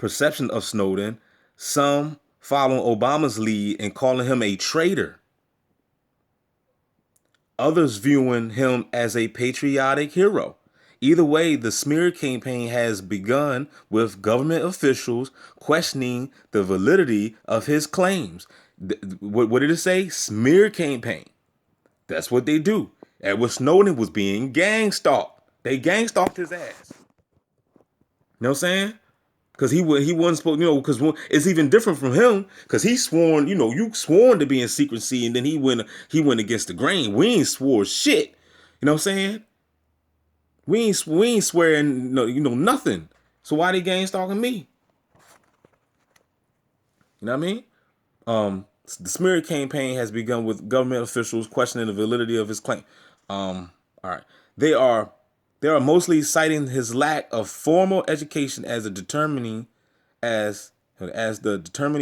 perception of Snowden, some following Obama's lead and calling him a traitor, others viewing him as a patriotic hero. Either way, the smear campaign has begun with government officials questioning the validity of his claims. What did it say? Smear campaign. That's what they do. Edward Snowden was being gang stalked. They gang stalked his ass. You know what I'm saying? Because he wasn't supposed, because it's even different from him. Because he sworn, you sworn to be in secrecy, and then he went against the grain. We ain't swore shit. You know what I'm saying? We ain't swearing nothing. So why they gang stalking me? You know what I mean? The smear campaign has begun with government officials questioning the validity of his claim. All right, they are mostly citing his lack of formal education as the determining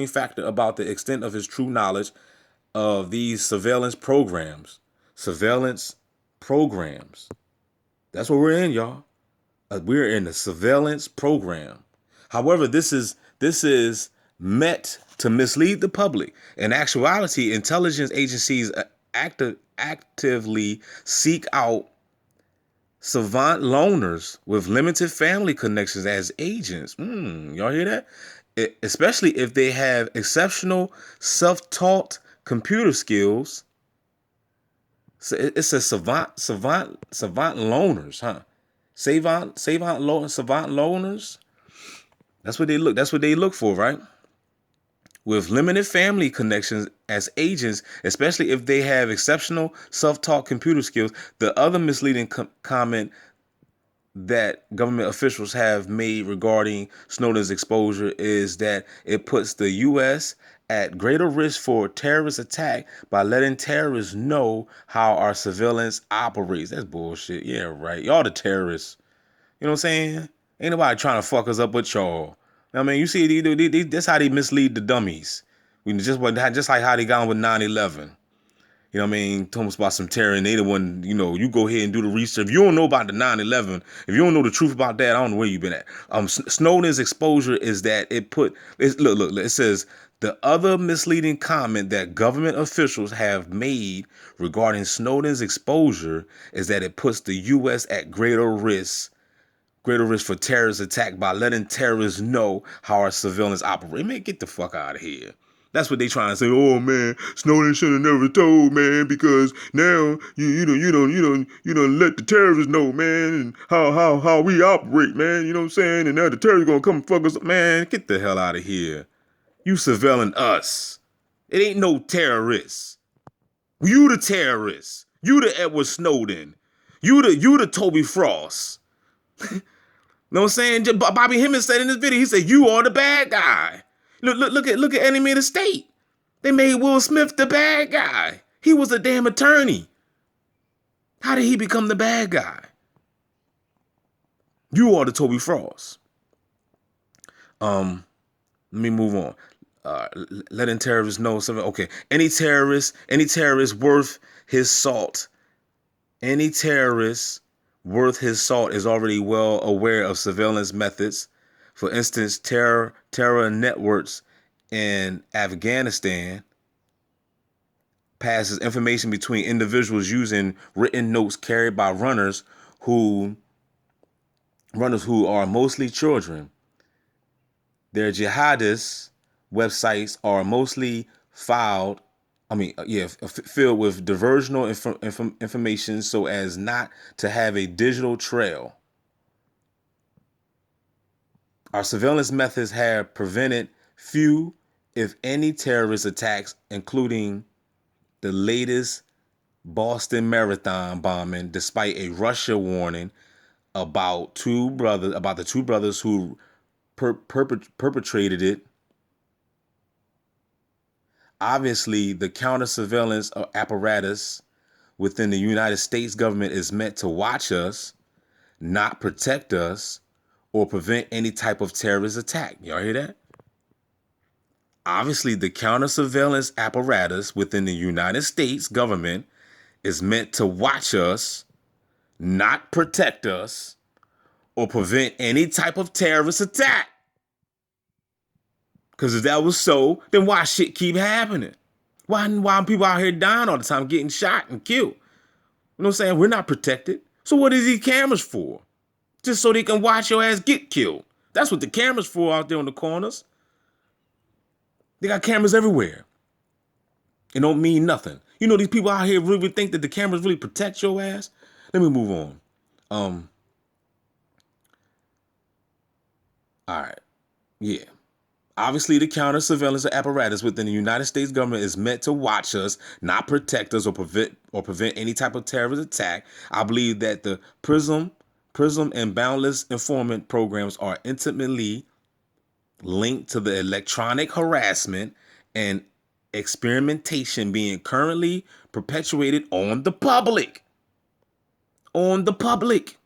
factor about the extent of his true knowledge of these surveillance programs. Surveillance programs. That's what we're in, y'all. We're in the surveillance program. However, this is meant to mislead the public. In actuality, intelligence agencies actively seek out savant loners with limited family connections as agents. Y'all hear that? Especially if they have exceptional self-taught computer skills. So it says savant loners, huh? Savant loners. That's what they look for, right? With limited family connections as agents, especially if they have exceptional self-taught computer skills. The other misleading comment that government officials have made regarding Snowden's exposure is that it puts the U.S. at greater risk for terrorist attack by letting terrorists know how our surveillance operates. That's bullshit. Yeah, right. Y'all the terrorists. You know what I'm saying? Ain't nobody trying to fuck us up but y'all. I mean, you see, that's how they mislead the dummies. Just like how they got on with 9/11. You know what I mean? Told us about some terror, and they the one, you go ahead and do the research. If you don't know about the 9/11, if you don't know the truth about that, I don't know where you've been at. Snowden's exposure is that look, it says the other misleading comment that government officials have made regarding Snowden's exposure is that it puts the U.S. at greater risk for terrorist attack by letting terrorists know how our surveillance operates. Man, get the fuck out of here. That's what they trying to say. Oh man, Snowden should have never told, man, because now you don't let the terrorists know, man, and how we operate, man. You know what I'm saying? And now the terrorists gonna come and fuck us up, man. Get the hell out of here. You surveilling us. It ain't no terrorists. You the terrorists. You the Edward Snowden. You the Toby Frost. Know what I'm saying? Bobby Hemmings said in this video, he said, "You are the bad guy." Look at Enemy of the State. They made Will Smith the bad guy. He was a damn attorney. How did he become the bad guy? You are the Toby Frost. Let me move on. Letting terrorists know something. Okay, any terrorist worth his salt. Any terrorist worth his salt is already well aware of surveillance methods. For instance, terror networks in Afghanistan passes information between individuals using written notes carried by runners who are mostly children. Their jihadist websites are mostly filled with diversional information so as not to have a digital trail. Our surveillance methods have prevented few, if any, terrorist attacks, including the latest Boston Marathon bombing, despite a Russia warning about the two brothers who perpetrated it. Obviously, the counter surveillance apparatus within the United States government is meant to watch us, not protect us, or prevent any type of terrorist attack. Y'all hear that? Obviously, the counter surveillance apparatus within the United States government is meant to watch us, not protect us, or prevent any type of terrorist attack. Because if that was so, then why shit keep happening? Why people out here dying all the time, getting shot and killed? You know what I'm saying? We're not protected. So what is these cameras for? Just so they can watch your ass get killed. That's what the cameras for out there on the corners. They got cameras everywhere. It don't mean nothing. You know, these people out here really think that the cameras really protect your ass. Let me move on. All right. Yeah. Obviously, the counter surveillance apparatus within the United States government is meant to watch us, not protect us or prevent any type of terrorist attack. I believe that the PRISM, and Boundless Informant programs are intimately linked to the electronic harassment and experimentation being currently perpetuated on the public. On the public.